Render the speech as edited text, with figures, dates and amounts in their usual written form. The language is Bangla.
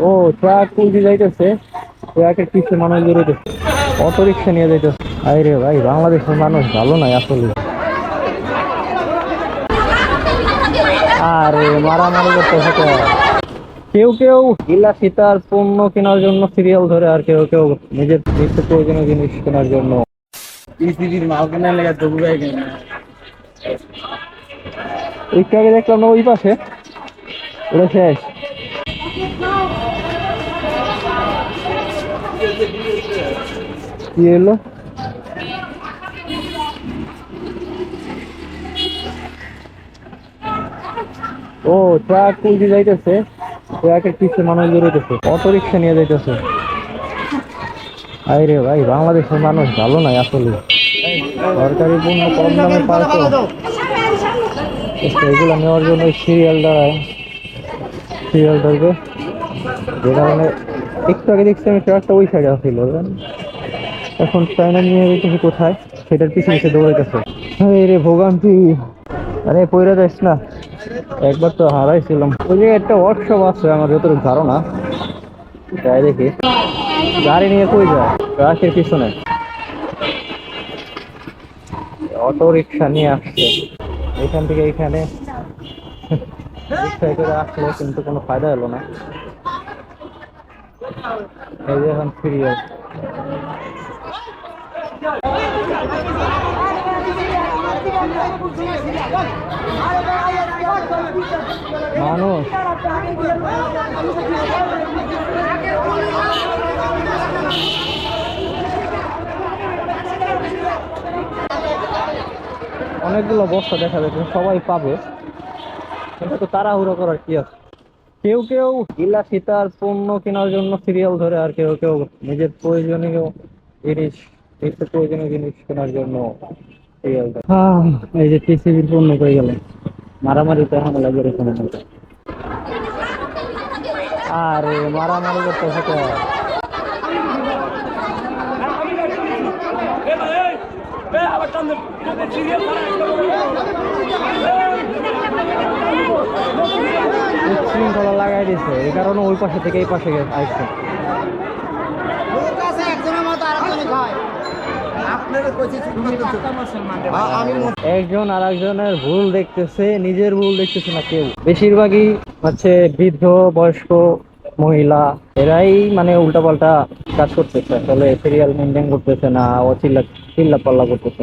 ও, ট্রাক উল্টে যাইতেছে, ট্রাকের পিছনে মানুষ বেরোতেছে, অটো রিক্সা নিয়ে যাইতেছে। আরে ভাই, বাংলাদেশের মানুষ ভালো নাই আসলে। আরে মারামারি করতেছে তো। কেউ কেউ বিলাসিতার পণ্য কেনার জন্য সিরিয়াল ধরে, আর কেউ কেউ নিজের নিত্য প্রয়োজনীয় জিনিস কেনার জন্য। পৃথিবীর মাল কেনার লেগে ঢুকবে কেন? একটু আগে দেখলাম না ওই পাশে, ওটা শেষ। কি হলো? ও, ট্রাক উল্টে যাইতেছে, ট্রাকের পিছনে মানুষ বেরোতেছে, অটো রিক্সা নিয়ে যাইতেছে। আরে ভাই, বাংলাদেশের মানুষ ভালো নাই আসলে। সরকারি পণ্য কম দামে পায় তো, এগুলো নেওয়ার জন্য সিরিয়াল দাঁড়ায়, সিরিয়াল ধরবে। যে কারণে একটু আগে দেখছি আমি ট্রাকটা ওই সাইডে আসছিল, এখন চাইনা নিয়ে যেতেছি কোথায়, সেটার পিছনে পিছিয়ে দৌড়াইতেছে। হ্যাঁ রে ভোগান্তি। আরে পয়রা যাস না, একবার তো হারাইছিলাম। ওই যে একটা ওয়ার্কশপ আছে আমার যতটুকু ধারণা, তাই দেখি গাড়ি নিয়ে কই যায়, ট্রাকের পিছনে অটো রিক্সা নিয়ে আসছে। এখান থেকে এখানে রিক্সায় করে আসলো, কিন্তু কোনো ফায়দা হলো না। এই যে এখন সিরিয়াল মানুষ। অনেকগুলো বস্তা দেখা যাচ্ছে, সবাই পাবে, কিন্তু তাড়াহুড়ো করার কি আছে। কেউ কেউ বিলাসিতার পণ্য কেনার জন্য সিরিয়াল ধরে, আর কেউ কেউ নিজের প্রয়োজনীয় জিনিস, নিত্য প্রয়োজনীয় জিনিস কেনার জন্য সিরিয়াল ধরে। এই যে টিসিবির পণ্য পেয়ে গেল, মারামারি তো এখন লাগে এখানে। আরে মারামারি করতেছে তো। শৃঙ্খলা লাগাই দিছে, এই কারণে ওই পাশে থেকে এই পাশে আসছে। একজন আর একজনের ভুল দেখতেছে, নিজের ভুল দেখতেছে না কেউ। বেশিরভাগই হচ্ছে বৃদ্ধ, বয়স্ক, মহিলা, এরাই মানে উল্টাপাল্টা কাজ করতেছে, আসলে সিরিয়াল মেনটেন করতেছে না, ও চিল্লা চিল্লা পাল্লা করতেছে।